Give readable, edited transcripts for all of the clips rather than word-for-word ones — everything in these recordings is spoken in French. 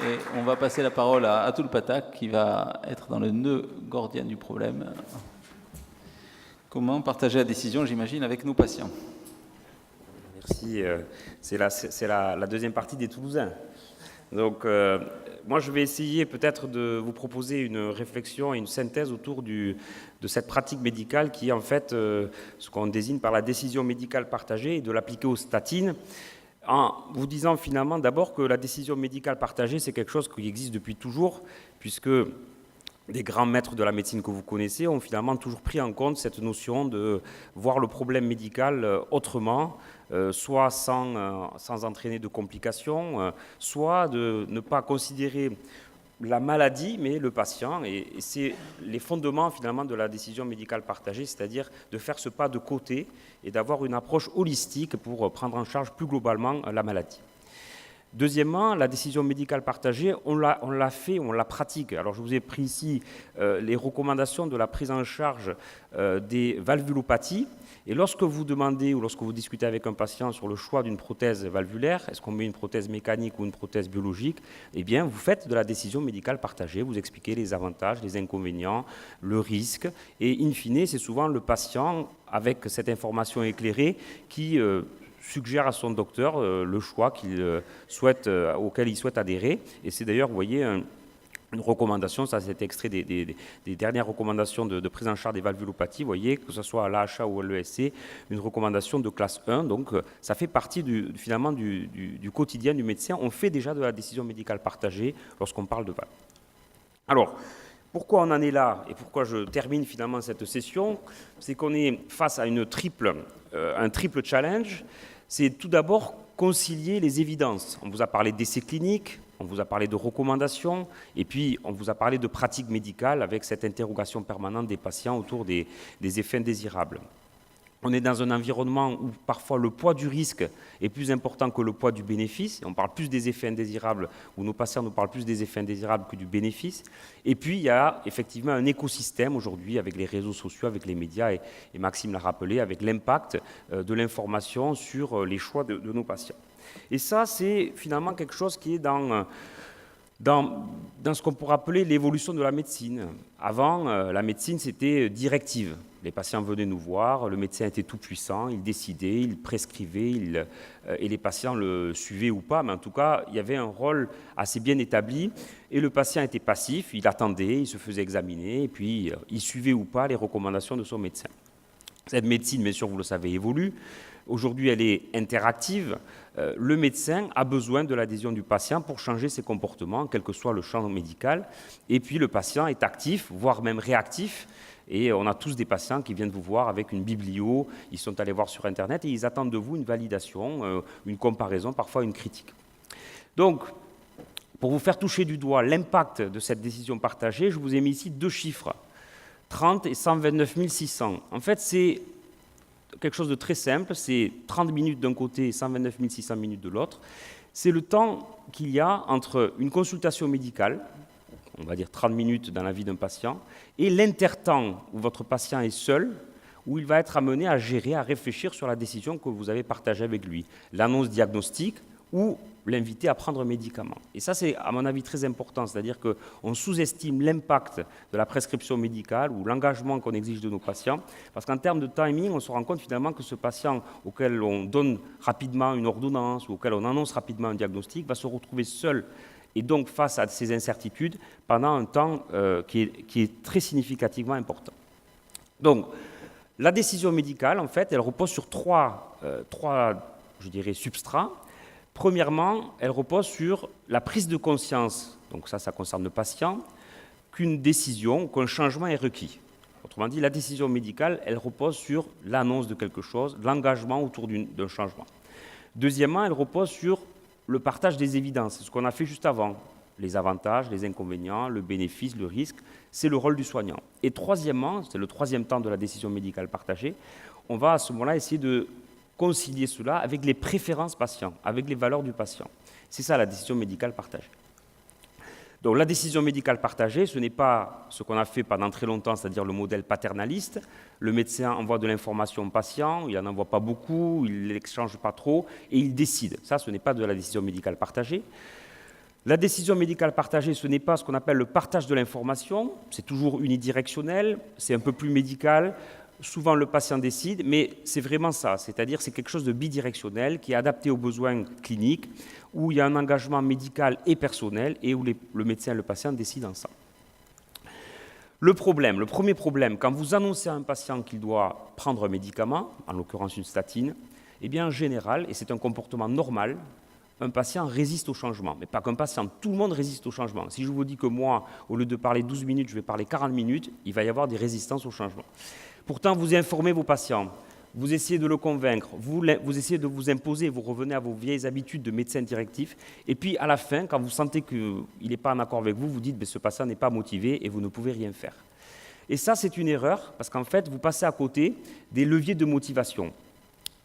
Et on va passer la parole à Atul Pathak, qui va être dans le nœud gordien du problème. Comment partager la décision, j'imagine, avec nos patients? Merci. C'est la deuxième partie des Toulousains. Donc, moi, je vais essayer peut-être de vous proposer une réflexion et une synthèse autour de cette pratique médicale qui est en fait ce qu'on désigne par la décision médicale partagée et de l'appliquer aux statines, en vous disant finalement d'abord que la décision médicale partagée, c'est quelque chose qui existe depuis toujours, puisque des grands maîtres de la médecine que vous connaissez ont finalement toujours pris en compte cette notion de voir le problème médical autrement, soit sans entraîner de complications, soit de ne pas considérer la maladie, mais le patient. Et c'est les fondements finalement de la décision médicale partagée, c'est-à-dire de faire ce pas de côté et d'avoir une approche holistique pour prendre en charge plus globalement la maladie. Deuxièmement, la décision médicale partagée, on la fait, on la pratique. Alors je vous ai pris ici les recommandations de la prise en charge des valvulopathies. Et lorsque vous demandez ou lorsque vous discutez avec un patient sur le choix d'une prothèse valvulaire, est-ce qu'on met une prothèse mécanique ou une prothèse biologique, eh bien vous faites de la décision médicale partagée, vous expliquez les avantages, les inconvénients, le risque. Et in fine, c'est souvent le patient, avec cette information éclairée, qui suggère à son docteur le choix auquel il souhaite adhérer. Et c'est d'ailleurs, vous voyez, une recommandation, ça c'est extrait des dernières recommandations de prise en charge des valvulopathies, vous voyez, que ce soit à l'AHA ou à l'ESC, une recommandation de classe 1, donc ça fait partie finalement du quotidien du médecin. On fait déjà de la décision médicale partagée lorsqu'on parle de valve. Alors, pourquoi on en est là et pourquoi je termine finalement cette session, c'est qu'on est face à un triple challenge. C'est tout d'abord concilier les évidences. On vous a parlé d'essais cliniques, on vous a parlé de recommandations, et puis on vous a parlé de pratiques médicales avec cette interrogation permanente des patients autour des effets indésirables. On est dans un environnement où parfois le poids du risque est plus important que le poids du bénéfice. On parle plus des effets indésirables, où nos patients nous parlent plus des effets indésirables que du bénéfice. Et puis il y a effectivement un écosystème aujourd'hui avec les réseaux sociaux, avec les médias, et Maxime l'a rappelé, avec l'impact de l'information sur les choix de nos patients. Et ça, c'est finalement quelque chose qui est dans ce qu'on pourrait appeler l'évolution de la médecine. Avant, la médecine, c'était directive. Les patients venaient nous voir, le médecin était tout puissant, il décidait, il prescrivait, et les patients le suivaient ou pas, mais en tout cas, il y avait un rôle assez bien établi, et le patient était passif, il attendait, il se faisait examiner, et puis il suivait ou pas les recommandations de son médecin. Cette médecine, bien sûr, vous le savez, évolue. Aujourd'hui, elle est interactive. Le médecin a besoin de l'adhésion du patient pour changer ses comportements, quel que soit le champ médical. Et puis, le patient est actif, voire même réactif. Et on a tous des patients qui viennent vous voir avec une biblio, ils sont allés voir sur Internet et ils attendent de vous une validation, une comparaison, parfois une critique. Donc, pour vous faire toucher du doigt l'impact de cette décision partagée, je vous ai mis ici 2 chiffres, 30 et 129 600. En fait, c'est quelque chose de très simple, c'est 30 minutes d'un côté et 129 600 minutes de l'autre. C'est le temps qu'il y a entre une consultation médicale, on va dire 30 minutes dans la vie d'un patient, et l'intertemps où votre patient est seul, où il va être amené à gérer, à réfléchir sur la décision que vous avez partagée avec lui, l'annonce diagnostique ou l'inviter à prendre un médicament. Et ça, c'est à mon avis très important, c'est-à-dire qu'on sous-estime l'impact de la prescription médicale ou l'engagement qu'on exige de nos patients, parce qu'en termes de timing, on se rend compte finalement que ce patient auquel on donne rapidement une ordonnance ou auquel on annonce rapidement un diagnostic va se retrouver seul et donc face à ces incertitudes pendant un temps qui est très significativement important. Donc, la décision médicale, en fait, elle repose sur trois je dirais, substrats. Premièrement, elle repose sur la prise de conscience, donc ça concerne le patient, qu'une décision, qu'un changement est requis. Autrement dit, la décision médicale, elle repose sur l'annonce de quelque chose, l'engagement autour d'un changement. Deuxièmement, elle repose sur le partage des évidences, c'est ce qu'on a fait juste avant, les avantages, les inconvénients, le bénéfice, le risque, c'est le rôle du soignant. Et troisièmement, c'est le troisième temps de la décision médicale partagée, on va à ce moment-là essayer de concilier cela avec les préférences patients, avec les valeurs du patient. C'est ça la décision médicale partagée. Donc la décision médicale partagée, ce n'est pas ce qu'on a fait pendant très longtemps, c'est-à-dire le modèle paternaliste. Le médecin envoie de l'information au patient, il n'en envoie pas beaucoup, il ne l'exchange pas trop, et il décide. Ça, ce n'est pas de la décision médicale partagée. La décision médicale partagée, ce n'est pas ce qu'on appelle le partage de l'information, c'est toujours unidirectionnel, c'est un peu plus médical, souvent le patient décide, mais c'est vraiment ça, c'est-à-dire c'est quelque chose de bidirectionnel qui est adapté aux besoins cliniques, où il y a un engagement médical et personnel et où le médecin et le patient décident ensemble. Le premier problème, quand vous annoncez à un patient qu'il doit prendre un médicament, en l'occurrence une statine, eh bien en général, et c'est un comportement normal, un patient résiste au changement. Mais pas qu'un patient, tout le monde résiste au changement. Si je vous dis que moi, au lieu de parler 12 minutes, je vais parler 40 minutes, il va y avoir des résistances au changement. Pourtant, vous informez vos patients, vous essayez de le convaincre, vous essayez de vous imposer, vous revenez à vos vieilles habitudes de médecin directif, et puis à la fin, quand vous sentez qu'il n'est pas en accord avec vous, vous dites que ce patient n'est pas motivé et vous ne pouvez rien faire. Et ça, c'est une erreur, parce qu'en fait, vous passez à côté des leviers de motivation.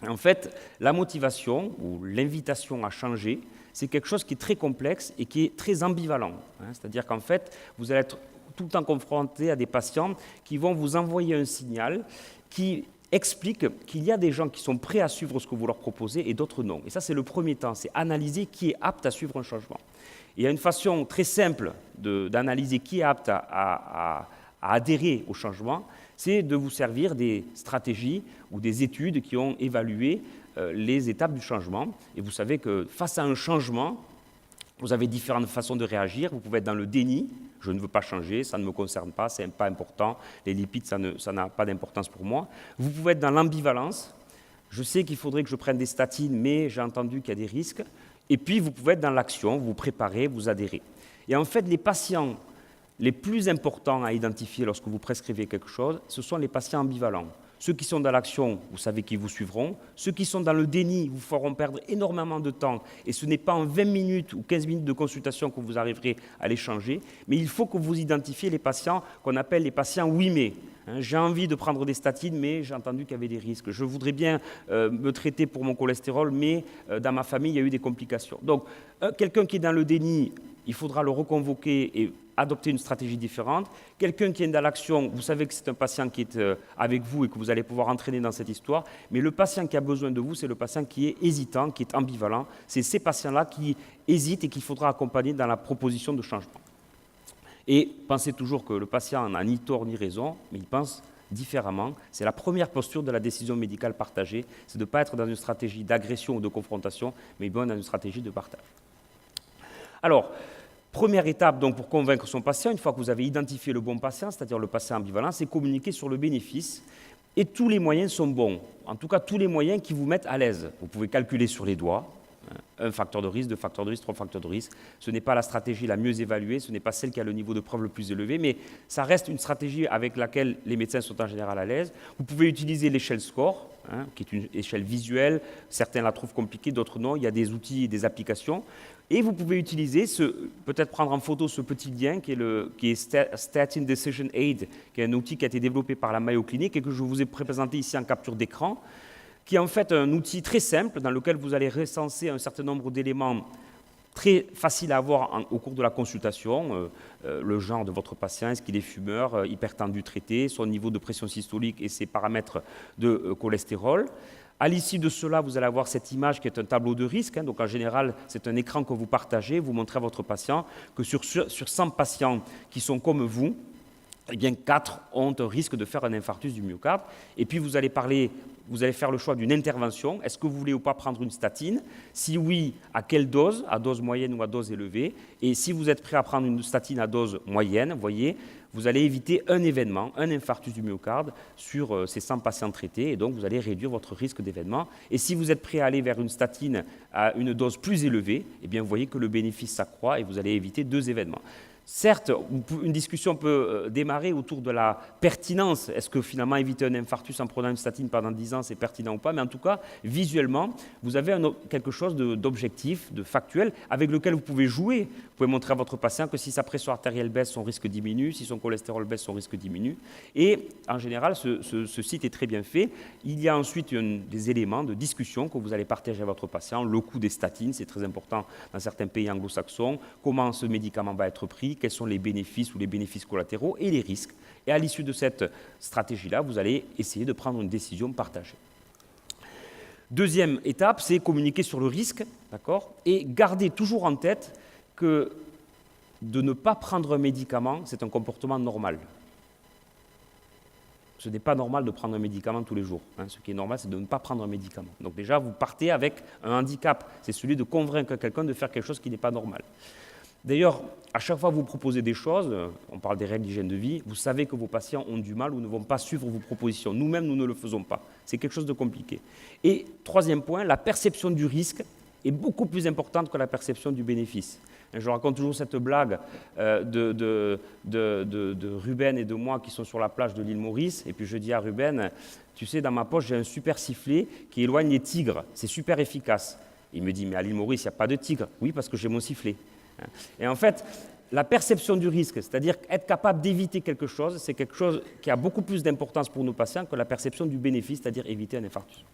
En fait, la motivation, ou l'invitation à changer, c'est quelque chose qui est très complexe et qui est très ambivalent. C'est-à-dire qu'en fait, vous allez être tout le temps confronté à des patients qui vont vous envoyer un signal qui explique qu'il y a des gens qui sont prêts à suivre ce que vous leur proposez et d'autres non. Et ça, c'est le premier temps, c'est analyser qui est apte à suivre un changement. Et il y a une façon très simple d'analyser qui est apte à adhérer au changement, c'est de vous servir des stratégies ou des études qui ont évalué les étapes du changement. Et vous savez que face à un changement, vous avez différentes façons de réagir. Vous pouvez être dans le déni, je ne veux pas changer, ça ne me concerne pas, ce n'est pas important, les lipides, ça n'a pas d'importance pour moi. Vous pouvez être dans l'ambivalence, je sais qu'il faudrait que je prenne des statines, mais j'ai entendu qu'il y a des risques. Et puis vous pouvez être dans l'action, vous préparez, vous adhérez. Et en fait, les patients les plus importants à identifier lorsque vous prescrivez quelque chose, ce sont les patients ambivalents. Ceux qui sont dans l'action, vous savez qu'ils vous suivront. Ceux qui sont dans le déni vous feront perdre énormément de temps. Et ce n'est pas en 20 minutes ou 15 minutes de consultation que vous arriverez à les changer. Mais il faut que vous identifiez les patients qu'on appelle les patients oui mais. J'ai envie de prendre des statines, mais j'ai entendu qu'il y avait des risques. Je voudrais bien me traiter pour mon cholestérol, mais dans ma famille, il y a eu des complications. Donc, quelqu'un qui est dans le déni, il faudra le reconvoquer et adopter une stratégie différente. Quelqu'un qui est dans l'action, vous savez que c'est un patient qui est avec vous et que vous allez pouvoir entraîner dans cette histoire, mais le patient qui a besoin de vous, c'est le patient qui est hésitant, qui est ambivalent. C'est ces patients-là qui hésitent et qu'il faudra accompagner dans la proposition de changement. Et pensez toujours que le patient n'a ni tort ni raison, mais il pense différemment. C'est la première posture de la décision médicale partagée, c'est de ne pas être dans une stratégie d'agression ou de confrontation, mais bien dans une stratégie de partage. Alors, première étape donc, pour convaincre son patient, une fois que vous avez identifié le bon patient, c'est-à-dire le patient ambivalent, c'est communiquer sur le bénéfice. Et tous les moyens sont bons, en tout cas tous les moyens qui vous mettent à l'aise. Vous pouvez calculer sur les doigts, un facteur de risque, deux facteurs de risque, trois facteurs de risque. Ce n'est pas la stratégie la mieux évaluée, ce n'est pas celle qui a le niveau de preuve le plus élevé, mais ça reste une stratégie avec laquelle les médecins sont en général à l'aise. Vous pouvez utiliser l'échelle SCORE, qui est une échelle visuelle. Certains la trouvent compliquée, d'autres non. Il y a des outils et des applications. Et vous pouvez utiliser, peut-être prendre en photo ce petit lien qui est Statin Decision Aid, qui est un outil qui a été développé par la Mayo Clinic et que je vous ai présenté ici en capture d'écran, qui est en fait un outil très simple dans lequel vous allez recenser un certain nombre d'éléments très faciles à avoir au cours de la consultation, le genre de votre patient, est-ce qu'il est fumeur, hypertendu traité, son niveau de pression systolique et ses paramètres de cholestérol. À l'issue de cela, vous allez avoir cette image qui est un tableau de risque. Donc en général, c'est un écran que vous partagez, vous montrez à votre patient que sur 100 patients qui sont comme vous, eh bien 4 ont un risque de faire un infarctus du myocarde. Et puis vous allez faire le choix d'une intervention. Est-ce que vous voulez ou pas prendre une statine? Si oui, à quelle dose? À dose moyenne ou à dose élevée? Et si vous êtes prêt à prendre une statine à dose moyenne, voyez, vous allez éviter un événement, un infarctus du myocarde sur ces 100 patients traités, et donc vous allez réduire votre risque d'événement. Et si vous êtes prêt à aller vers une statine à une dose plus élevée, eh bien vous voyez que le bénéfice s'accroît et vous allez éviter 2 événements. Certes, une discussion peut démarrer autour de la pertinence. Est-ce que finalement éviter un infarctus en prenant une statine pendant 10 ans, c'est pertinent ou pas? Mais en tout cas, visuellement, vous avez quelque chose d'objectif, de factuel, avec lequel vous pouvez jouer. Vous pouvez montrer à votre patient que si sa pression artérielle baisse, son risque diminue, si son cholestérol baisse, son risque diminue. Et en général, ce site est très bien fait. Il y a ensuite des éléments de discussion que vous allez partager avec votre patient. Le coût des statines, c'est très important dans certains pays anglo-saxons. Comment ce médicament va être pris? Quels sont les bénéfices ou les bénéfices collatéraux et les risques. Et à l'issue de cette stratégie-là, vous allez essayer de prendre une décision partagée. Deuxième étape, c'est communiquer sur le risque, d'accord, et garder toujours en tête que de ne pas prendre un médicament, c'est un comportement normal. Ce n'est pas normal de prendre un médicament tous les jours. Ce qui est normal, c'est de ne pas prendre un médicament. Donc déjà, vous partez avec un handicap. C'est celui de convaincre quelqu'un de faire quelque chose qui n'est pas normal. D'ailleurs, à chaque fois que vous proposez des choses, on parle des règles d'hygiène de vie, vous savez que vos patients ont du mal ou ne vont pas suivre vos propositions. Nous-mêmes, nous ne le faisons pas. C'est quelque chose de compliqué. Et troisième point, la perception du risque est beaucoup plus importante que la perception du bénéfice. Je raconte toujours cette blague de Ruben et de moi qui sont sur la plage de l'île Maurice. Et puis je dis à Ruben, tu sais, dans ma poche, j'ai un super sifflet qui éloigne les tigres. C'est super efficace. Il me dit, mais à l'île Maurice, il n'y a pas de tigres. Oui, parce que j'ai mon sifflet. Et en fait, la perception du risque, c'est-à-dire être capable d'éviter quelque chose, c'est quelque chose qui a beaucoup plus d'importance pour nos patients que la perception du bénéfice, c'est-à-dire éviter un infarctus.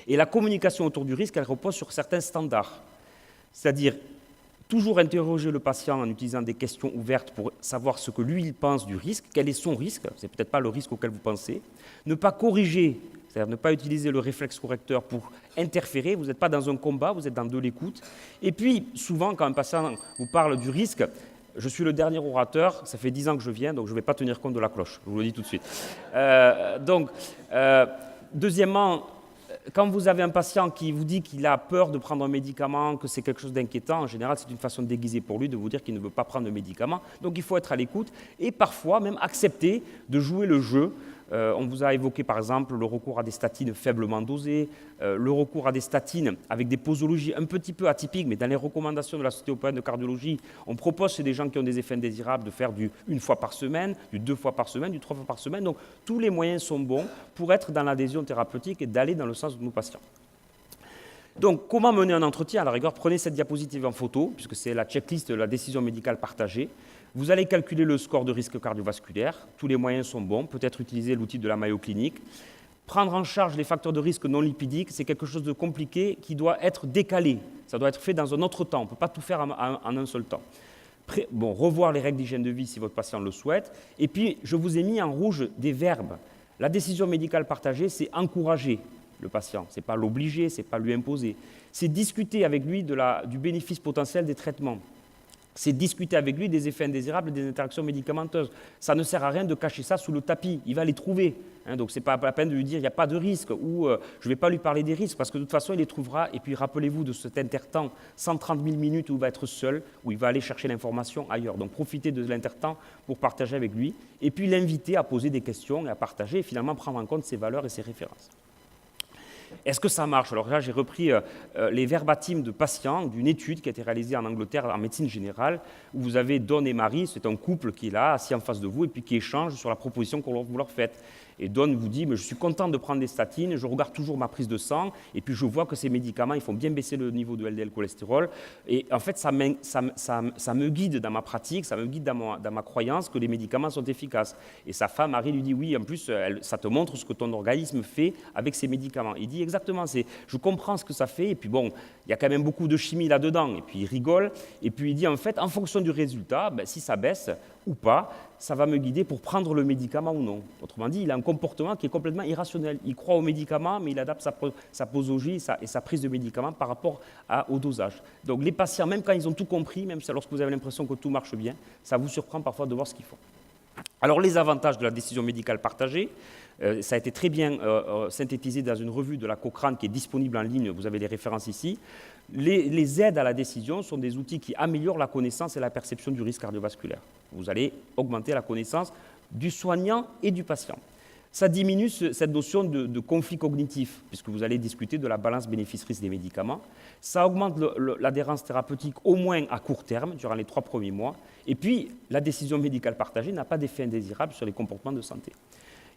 Et la communication autour du risque, elle repose sur certains standards. C'est-à-dire toujours interroger le patient en utilisant des questions ouvertes pour savoir ce que lui il pense du risque, quel est son risque, c'est peut-être pas le risque auquel vous pensez. Ne pas corriger, c'est-à-dire ne pas utiliser le réflexe correcteur pour interférer, vous n'êtes pas dans un combat, vous êtes dans de l'écoute. Et puis, souvent, quand un patient vous parle du risque, je suis le dernier orateur, ça fait 10 ans que je viens, donc je ne vais pas tenir compte de la cloche, je vous le dis tout de suite. Deuxièmement, quand vous avez un patient qui vous dit qu'il a peur de prendre un médicament, que c'est quelque chose d'inquiétant, en général, c'est une façon de déguiser pour lui de vous dire qu'il ne veut pas prendre de médicament. Donc, il faut être à l'écoute et parfois même accepter de jouer le jeu. On vous a évoqué, par exemple, le recours à des statines faiblement dosées, le recours à des statines avec des posologies un petit peu atypiques, mais dans les recommandations de la Société européenne de cardiologie, on propose chez des gens qui ont des effets indésirables de faire du 1 fois par semaine, du 2 fois par semaine, du 3 fois par semaine. Donc, tous les moyens sont bons pour être dans l'adhésion thérapeutique et d'aller dans le sens de nos patients. Donc, comment mener un entretien? À la rigueur, prenez cette diapositive en photo, puisque c'est la checklist de la décision médicale partagée. Vous allez calculer le score de risque cardiovasculaire. Tous les moyens sont bons. Peut-être utiliser l'outil de la Mayo Clinique. Prendre en charge les facteurs de risque non lipidiques, c'est quelque chose de compliqué qui doit être décalé. Ça doit être fait dans un autre temps. On ne peut pas tout faire en un seul temps. Revoir les règles d'hygiène de vie si votre patient le souhaite. Et puis, je vous ai mis en rouge des verbes. La décision médicale partagée, c'est encourager le patient. Ce n'est pas l'obliger, ce n'est pas lui imposer. C'est discuter avec lui du bénéfice potentiel des traitements. C'est discuter avec lui des effets indésirables et des interactions médicamenteuses. Ça ne sert à rien de cacher ça sous le tapis. Il va les trouver. Donc, ce n'est pas la peine de lui dire il n'y a pas de risque ou je ne vais pas lui parler des risques parce que de toute façon, il les trouvera. Et puis, rappelez-vous de cet intertemps, 130 000 minutes où il va être seul, où il va aller chercher l'information ailleurs. Donc, profitez de l'intertemps pour partager avec lui. Et puis, l'inviter à poser des questions et à partager et finalement prendre en compte ses valeurs et ses références. Est-ce que ça marche? Alors là, j'ai repris les verbatims de patients d'une étude qui a été réalisée en Angleterre en médecine générale, où vous avez Don et Marie, c'est un couple qui est là, assis en face de vous, et puis qui échange sur la proposition que vous leur faites. Et Don vous dit, mais je suis content de prendre des statines, je regarde toujours ma prise de sang, et puis je vois que ces médicaments, ils font bien baisser le niveau de LDL cholestérol. Et en fait, ça me guide dans ma pratique, ça me guide dans ma croyance que les médicaments sont efficaces. Et sa femme, Marie, lui dit, oui, en plus, ça te montre ce que ton organisme fait avec ces médicaments. Il dit exactement, je comprends ce que ça fait, et puis bon, il y a quand même beaucoup de chimie là-dedans. Et puis il rigole, et puis il dit, en fait, en fonction du résultat, si ça baisse ou pas, ça va me guider pour prendre le médicament ou non. Autrement dit, il a un comportement qui est complètement irrationnel. Il croit au médicament, mais il adapte sa posologie et sa prise de médicament par rapport au dosage. Donc les patients, même quand ils ont tout compris, même lorsque vous avez l'impression que tout marche bien, ça vous surprend parfois de voir ce qu'ils font. Alors les avantages de la décision médicale partagée, ça a été très bien synthétisé dans une revue de la Cochrane qui est disponible en ligne, vous avez les références ici. Les aides à la décision sont des outils qui améliorent la connaissance et la perception du risque cardiovasculaire. Vous allez augmenter la connaissance du soignant et du patient. Ça diminue cette notion de conflit cognitif, puisque vous allez discuter de la balance bénéfice-risque des médicaments. Ça augmente l'adhérence thérapeutique au moins à court terme, durant les 3 premiers mois. Et puis, la décision médicale partagée n'a pas d'effet indésirable sur les comportements de santé.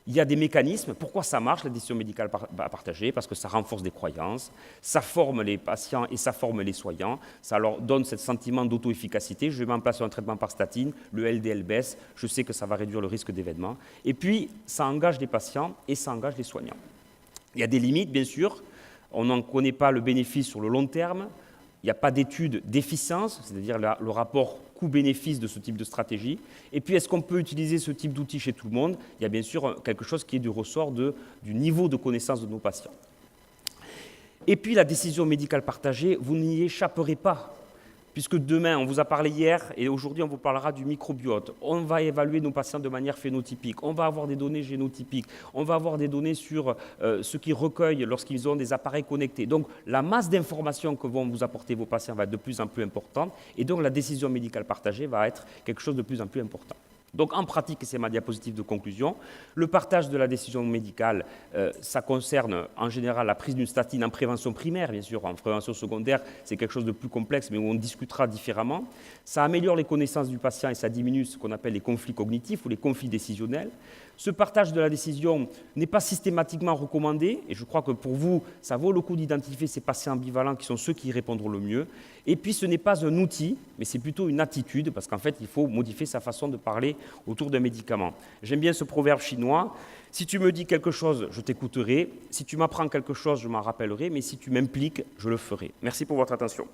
Il y a des mécanismes. Pourquoi ça marche, la décision médicale partagée? Parce que ça renforce des croyances, ça forme les patients et ça forme les soignants. Ça leur donne ce sentiment d'auto-efficacité. Je mets en place un traitement par statine, le LDL baisse, je sais que ça va réduire le risque d'événement. Et puis, ça engage les patients et ça engage les soignants. Il y a des limites, bien sûr. On n'en connaît pas le bénéfice sur le long terme. Il n'y a pas d'étude d'efficience, c'est-à-dire le rapport coût-bénéfice de ce type de stratégie. Et puis, est-ce qu'on peut utiliser ce type d'outil chez tout le monde? Il y a bien sûr quelque chose qui est du ressort du niveau de connaissance de nos patients. Et puis, la décision médicale partagée, vous n'y échapperez pas. puisque demain, on vous a parlé hier, et aujourd'hui, on vous parlera du microbiote. On va évaluer nos patients de manière phénotypique. On va avoir des données génotypiques. On va avoir des données sur ce qu'ils recueillent lorsqu'ils ont des appareils connectés. Donc, la masse d'informations que vont vous apporter vos patients va être de plus en plus importante, et donc la décision médicale partagée va être quelque chose de plus en plus important. Donc en pratique, et c'est ma diapositive de conclusion, le partage de la décision médicale, ça concerne en général la prise d'une statine en prévention primaire, bien sûr, en prévention secondaire, c'est quelque chose de plus complexe, mais où on discutera différemment. Ça améliore les connaissances du patient et ça diminue ce qu'on appelle les conflits cognitifs ou les conflits décisionnels. Ce partage de la décision n'est pas systématiquement recommandé, et je crois que pour vous, ça vaut le coup d'identifier ces patients ambivalents qui sont ceux qui y répondront le mieux. Et puis, ce n'est pas un outil, mais c'est plutôt une attitude, parce qu'en fait, il faut modifier sa façon de parler autour d'un médicament. J'aime bien ce proverbe chinois, « Si tu me dis quelque chose, je t'écouterai. Si tu m'apprends quelque chose, je m'en rappellerai. Mais si tu m'impliques, je le ferai. » Merci pour votre attention.